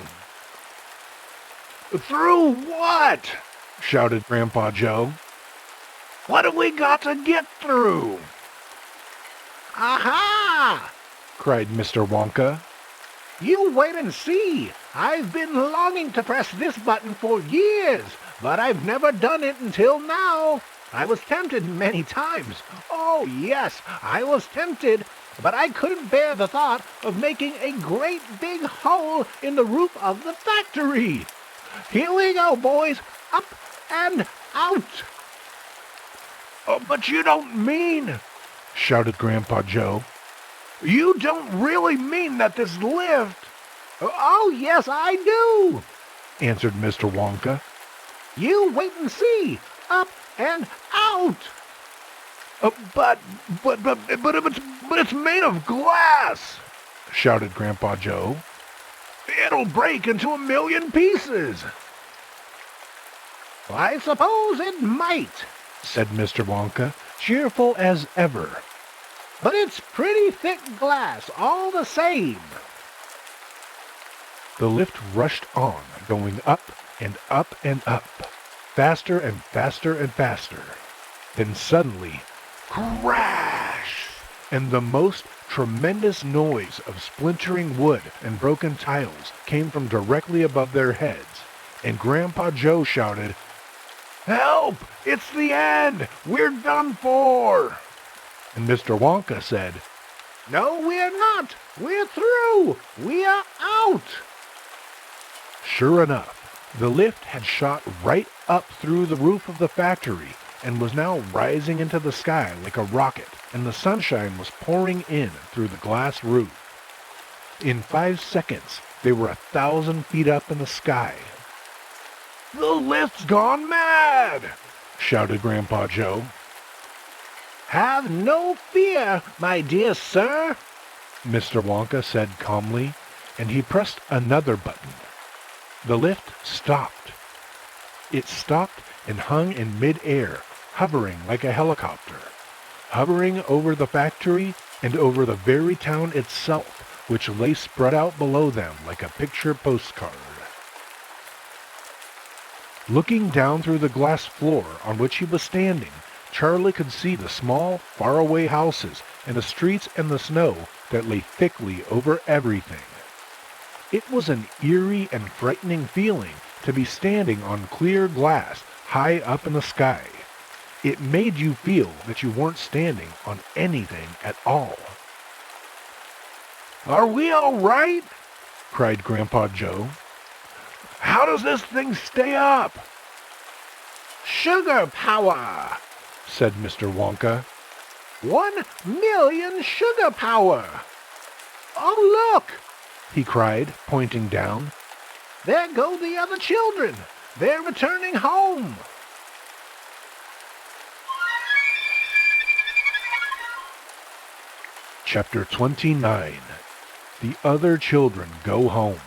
Through what? Shouted Grandpa Joe. What have we got to get through? Aha! Cried Mr. Wonka. You wait and see. I've been longing to press this button for years, but I've never done it until now. I was tempted many times. Oh, yes, I was tempted, but I couldn't bear the thought of making a great big hole in the roof of the factory. Here we go, boys. Up and out. Oh, but you don't mean, shouted Grandpa Joe. You don't really mean that this lift... Oh, yes, I do, answered Mr. Wonka. You wait and see. Up and out. But it's made of glass, shouted Grandpa Joe. It'll break into 1,000,000 pieces. I suppose it might, said Mr. Wonka, cheerful as ever. But it's pretty thick glass all the same. The lift rushed on, going up and up and up, faster and faster and faster. Then suddenly, crash! And the most tremendous noise of splintering wood and broken tiles came from directly above their heads, and Grandpa Joe shouted, "Help! It's the end! We're done for!" And Mr. Wonka said, No, we're not. We're through. We are out. Sure enough, the lift had shot right up through the roof of the factory and was now rising into the sky like a rocket, and the sunshine was pouring in through the glass roof. In 5 seconds, they were 1,000 feet up in the sky. "The lift's gone mad!" shouted Grandpa Joe. Have no fear, my dear sir, Mr. Wonka said calmly, and he pressed another button. The lift stopped. It stopped and hung in mid-air, hovering like a helicopter, hovering over the factory and over the very town itself, which lay spread out below them like a picture postcard. Looking down through the glass floor on which he was standing, Charlie could see the small, faraway houses and the streets and the snow that lay thickly over everything. It was an eerie and frightening feeling to be standing on clear glass high up in the sky. It made you feel that you weren't standing on anything at all. "Are we all right?" cried Grandpa Joe. "How does this thing stay up?" Sugar power, said Mr. Wonka. 1,000,000 sugar power. Oh, look, he cried, pointing down. There go the other children. They're returning home. Chapter 29. The Other Children Go Home.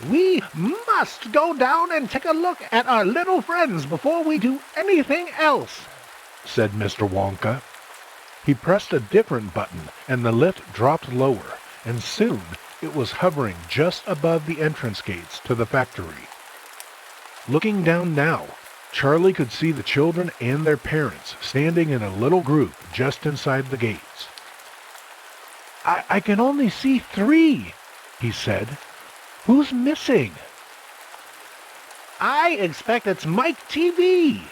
We must go down and take a look at our little friends before we do anything else, said Mr. Wonka. He pressed a different button, and the lift dropped lower, and soon it was hovering just above the entrance gates to the factory. Looking down now, Charlie could see the children and their parents standing in a little group just inside the gates. I can only see 3, he said. Who's missing? I expect it's Mike TV,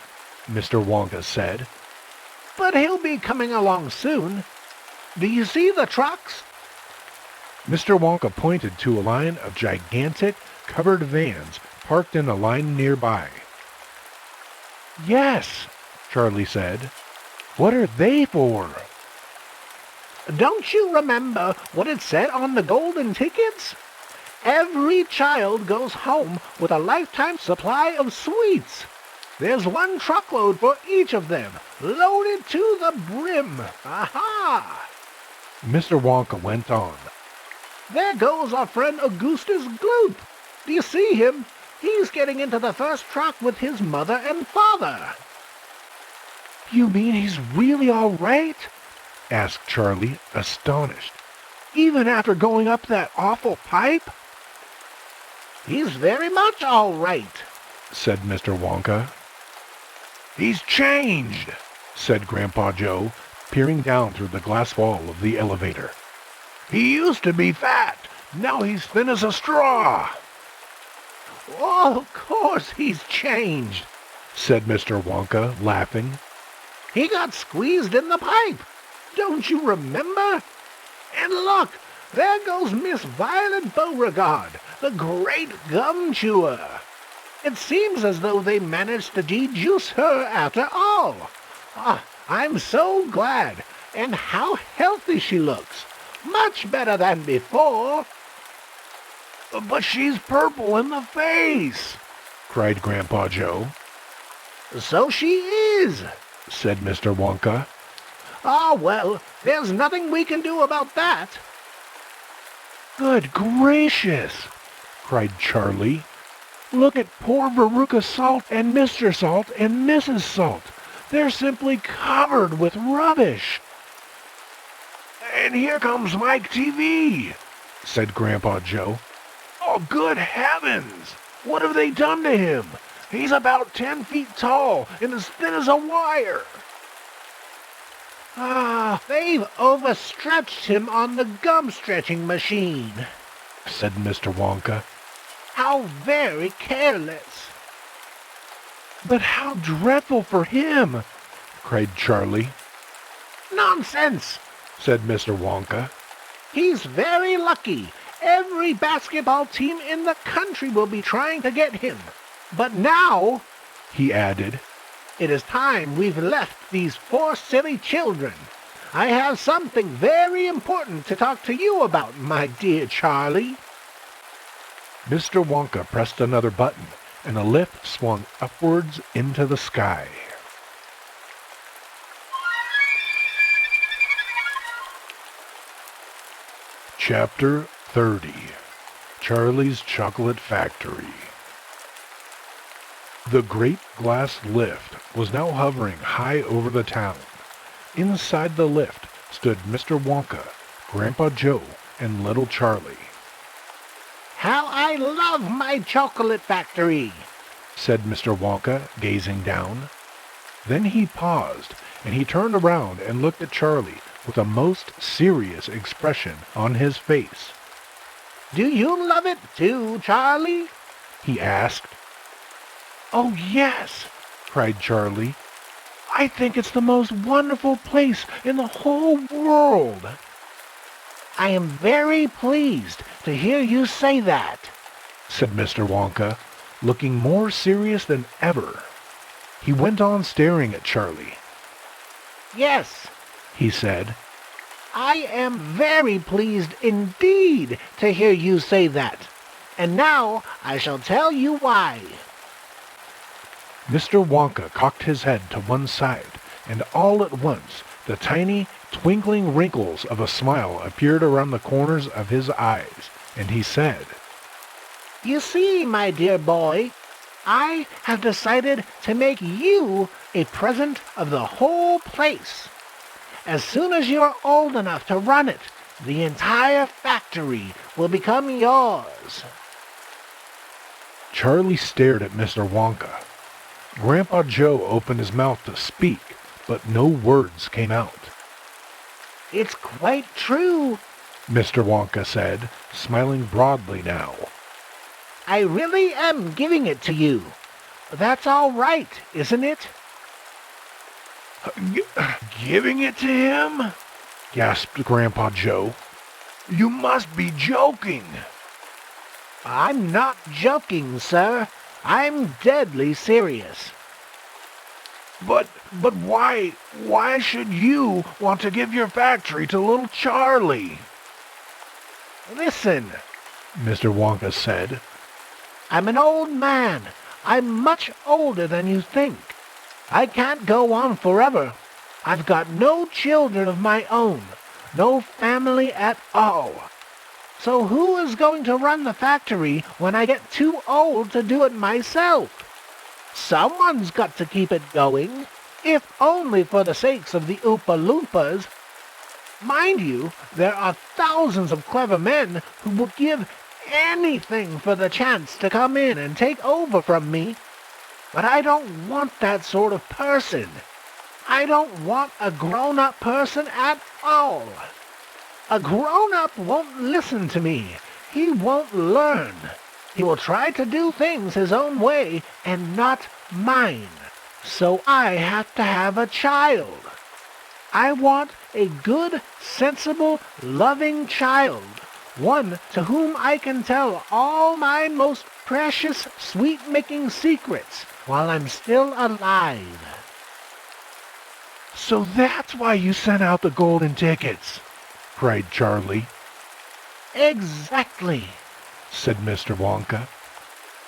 Mr. Wonka said. But he'll be coming along soon. Do you see the trucks? Mr. Wonka pointed to a line of gigantic, covered vans parked in a line nearby. Yes, Charlie said. What are they for? Don't you remember what it said on the golden tickets? Every child goes home with a lifetime supply of sweets. There's 1 truckload for each of them, loaded to the brim. Aha! Mr. Wonka went on. There goes our friend Augustus Gloop. Do you see him? He's getting into the first truck with his mother and father. You mean he's really all right? Asked Charlie, astonished. Even after going up that awful pipe? He's very much all right, said Mr. Wonka. He's changed, said Grandpa Joe, peering down through the glass wall of the elevator. He used to be fat. Now he's thin as a straw. Oh, of course he's changed, said Mr. Wonka, laughing. He got squeezed in the pipe. Don't you remember? And look, there goes Miss Violet Beauregard, the great gum chewer. It seems as though they managed to dejuice her after all. Ah, I'm so glad. And how healthy she looks. Much better than before. But she's purple in the face, cried Grandpa Joe. So she is, said Mr. Wonka. Ah, well, there's nothing we can do about that. Good gracious, cried Charlie. Look at poor Veruca Salt and Mr. Salt and Mrs. Salt. They're simply covered with rubbish. And here comes Mike TV, said Grandpa Joe. Oh, good heavens! What have they done to him? He's about 10 feet tall and as thin as a wire. Ah, they've overstretched him on the gum-stretching machine, said Mr. Wonka. How very careless. But how dreadful for him, cried Charlie. Nonsense, said Mr. Wonka. He's very lucky. Every basketball team in the country will be trying to get him. But now, he added, it is time we've left these poor silly children. I have something very important to talk to you about, my dear Charlie. Mr. Wonka pressed another button, and a lift swung upwards into the sky. Chapter 30. Charlie's Chocolate Factory. The great glass lift was now hovering high over the town. Inside the lift stood Mr. Wonka, Grandpa Joe, and little Charlie. How I love my chocolate factory, said Mr. Wonka, gazing down. Then he paused, and he turned around and looked at Charlie with a most serious expression on his face. Do you love it too, Charlie? He asked. Oh, yes, cried Charlie. I think it's the most wonderful place in the whole world. I am very pleased to hear you say that, said Mr. Wonka, looking more serious than ever. He went on staring at Charlie. Yes, he said. I am very pleased indeed to hear you say that. And now I shall tell you why. Mr. Wonka cocked his head to one side, and all at once the tiny, twinkling wrinkles of a smile appeared around the corners of his eyes, and he said, You see, my dear boy, I have decided to make you a present of the whole place. As soon as you are old enough to run it, the entire factory will become yours. Charlie stared at Mr. Wonka. Grandpa Joe opened his mouth to speak, but no words came out. It's quite true, Mr. Wonka said, smiling broadly now. I really am giving it to you. That's all right, isn't it? Giving it to him? Gasped Grandpa Joe. You must be joking. I'm not joking, sir. I'm deadly serious. But why should you want to give your factory to little Charlie? Listen, Mr. Wonka said. I'm an old man. I'm much older than you think. I can't go on forever. I've got no children of my own, no family at all. So who is going to run the factory when I get too old to do it myself? Someone's got to keep it going, if only for the sakes of the Oompa Loompas. Mind you, there are thousands of clever men who will give anything for the chance to come in and take over from me. But I don't want that sort of person. I don't want a grown-up person at all. A grown-up won't listen to me. He won't learn. He will try to do things his own way and not mine. So I have to have a child. I want a good, sensible, loving child. One to whom I can tell all my most precious, sweet-making secrets while I'm still alive. So that's why you sent out the golden tickets, cried Charlie. Exactly, said Mr. Wonka.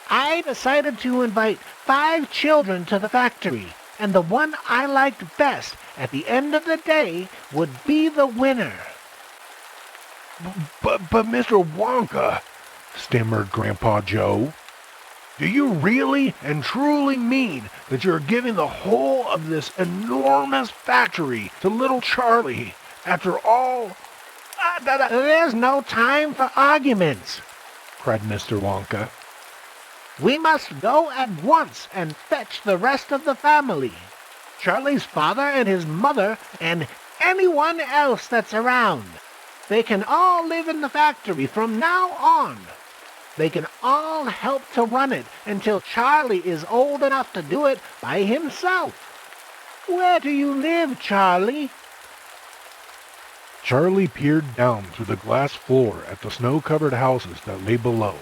I decided to invite 5 children to the factory, and the one I liked best at the end of the day would be the winner. But Mr. Wonka, stammered Grandpa Joe, do you really and truly mean that you're giving the whole of this enormous factory to little Charlie after all? There's no time for arguments, cried Mr. Wonka. We must go at once and fetch the rest of the family. Charlie's father and his mother and anyone else that's around. They can all live in the factory from now on. They can all help to run it until Charlie is old enough to do it by himself. Where do you live, Charlie? Charlie peered down through the glass floor at the snow-covered houses that lay below.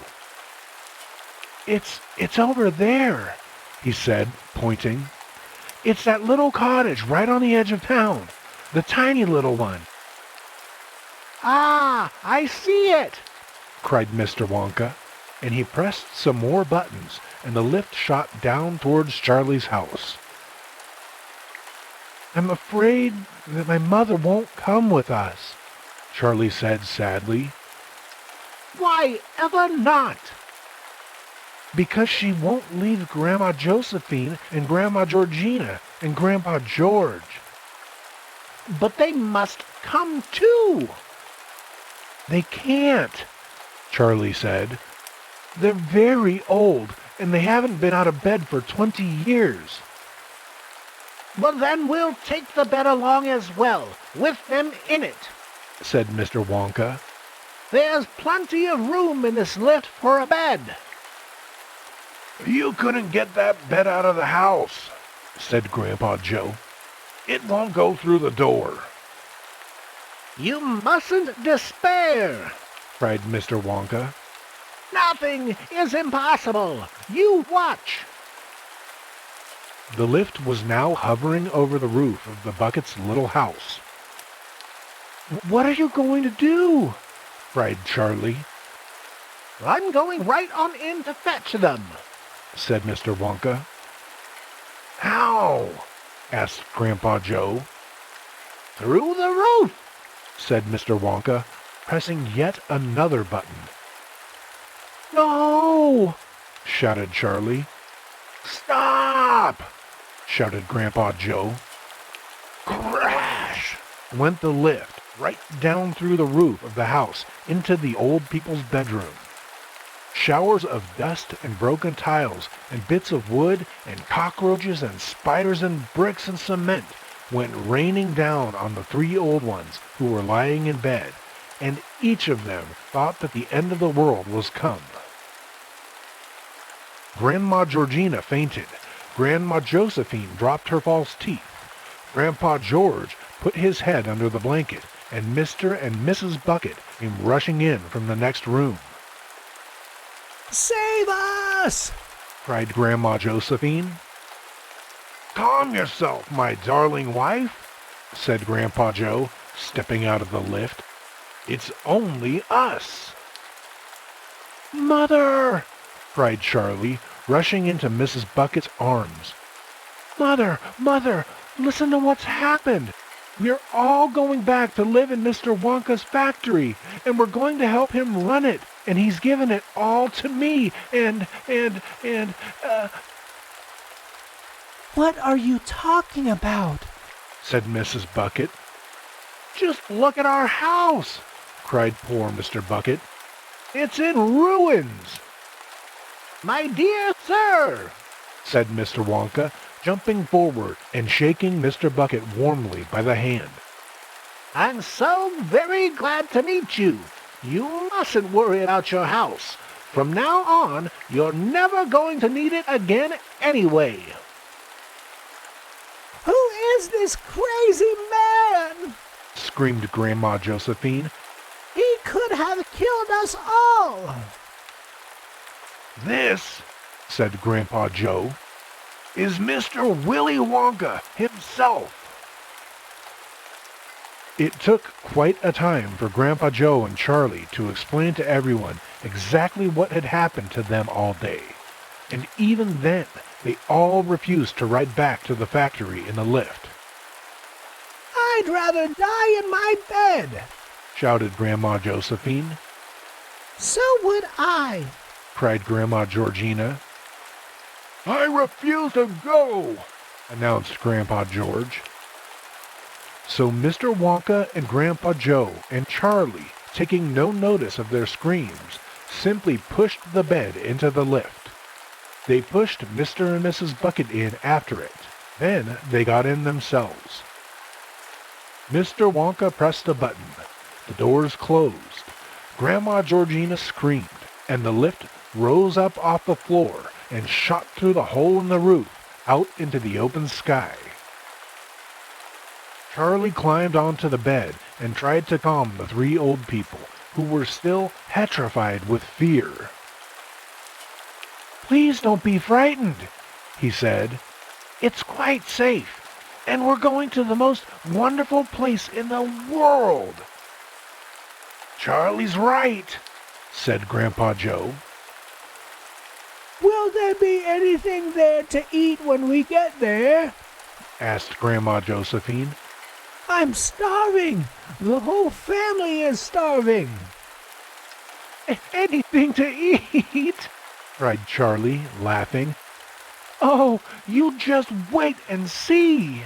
It's over there, he said, pointing. It's that little cottage right on the edge of town, the tiny little one. Ah, I see it, cried Mr. Wonka, and he pressed some more buttons, and the lift shot down towards Charlie's house. I'm afraid that my mother won't come with us, Charlie said sadly. Why ever not? Because she won't leave Grandma Josephine and Grandma Georgina and Grandpa George. But they must come too. They can't, Charlie said. They're very old, and they haven't been out of bed for 20 years. Well, then we'll take the bed along as well, with them in it, said Mr. Wonka. There's plenty of room in this lift for a bed. You couldn't get that bed out of the house, said Grandpa Joe. It won't go through the door. You mustn't despair, cried Mr. Wonka. Nothing is impossible. You watch. The lift was now hovering over the roof of the Bucket's little house. What are you going to do? cried Charlie. I'm going right on in to fetch them, said Mr. Wonka. How? asked Grandpa Joe. Through the roof, said Mr. Wonka, pressing yet another button. No! shouted Charlie. Stop! shouted Grandpa Joe. Crash! went the lift right down through the roof of the house into the old people's bedroom. Showers of dust and broken tiles and bits of wood and cockroaches and spiders and bricks and cement went raining down on the 3 old ones who were lying in bed, and each of them thought that the end of the world was come. Grandma Georgina fainted. Grandma Josephine dropped her false teeth. Grandpa George put his head under the blanket, and Mr. and Mrs. Bucket came rushing in from the next room. Save us! cried Grandma Josephine. Calm yourself, my darling wife, said Grandpa Joe, stepping out of the lift. It's only us. Mother! cried Charlie, rushing into Mrs. Bucket's arms. Mother! Mother! Listen to what's happened! We're all going back to live in Mr. Wonka's factory, and we're going to help him run it, and he's given it all to me, What are you talking about? said Mrs. Bucket. Just look at our house, cried poor Mr. Bucket. It's in ruins. My dear sir, said Mr. Wonka, jumping forward and shaking Mr. Bucket warmly by the hand. I'm so very glad to meet you. You mustn't worry about your house. From now on, you're never going to need it again anyway. Who is this crazy man? Screamed Grandma Josephine. He could have killed us all. This, said Grandpa Joe, is Mr. Willy Wonka himself. It took quite a time for Grandpa Joe and Charlie to explain to everyone exactly what had happened to them all day. And even then, they all refused to ride back to the factory in the lift. I'd rather die in my bed, shouted Grandma Josephine. So would I, cried Grandma Georgina. I refuse to go, announced Grandpa George. So Mr. Wonka and Grandpa Joe and Charlie, taking no notice of their screams, simply pushed the bed into the lift. They pushed Mr. and Mrs. Bucket in after it. Then they got in themselves. Mr. Wonka pressed a button. The doors closed. Grandma Georgina screamed, and the lift rose up off the floor and shot through the hole in the roof out into the open sky. Charlie climbed onto the bed and tried to calm the three old people, who were still petrified with fear. Please don't be frightened, he said. It's quite safe, and we're going to the most wonderful place in the world. Charlie's right, said Grandpa Joe. Will there be anything there to eat when we get there? Asked Grandma Josephine. I'm starving. The whole family is starving. Anything to eat? Cried Charlie, laughing. Oh, you just wait and see.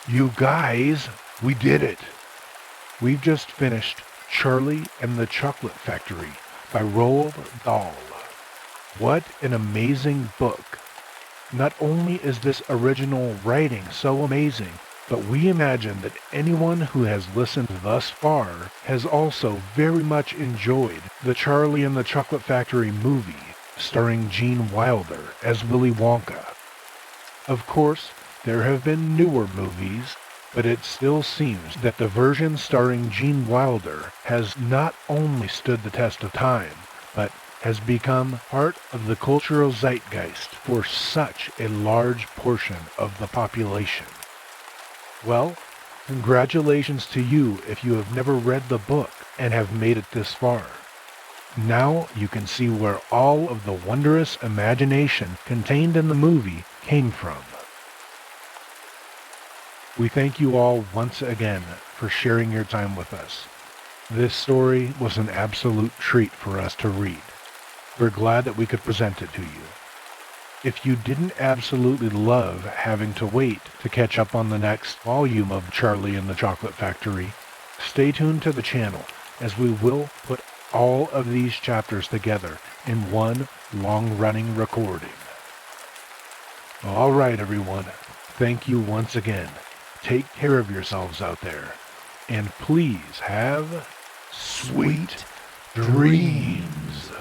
You guys, we did it. We've just finished Charlie and the Chocolate Factory by Roald Dahl. What an amazing book. Not only is this original writing so amazing, but we imagine that anyone who has listened thus far has also very much enjoyed the Charlie and the Chocolate Factory movie, starring Gene Wilder as Willy Wonka. Of course, there have been newer movies, but it still seems that the version starring Gene Wilder has not only stood the test of time, but has become part of the cultural zeitgeist for such a large portion of the population. Well, congratulations to you if you have never read the book and have made it this far. Now you can see where all of the wondrous imagination contained in the movie came from. We thank you all once again for sharing your time with us. This story was an absolute treat for us to read. We're glad that we could present it to you. If you didn't absolutely love having to wait to catch up on the next volume of Charlie and the Chocolate Factory, stay tuned to the channel as we will put all of these chapters together in one long-running recording. All right, everyone. Thank you once again. Take care of yourselves out there, and please have sweet dreams.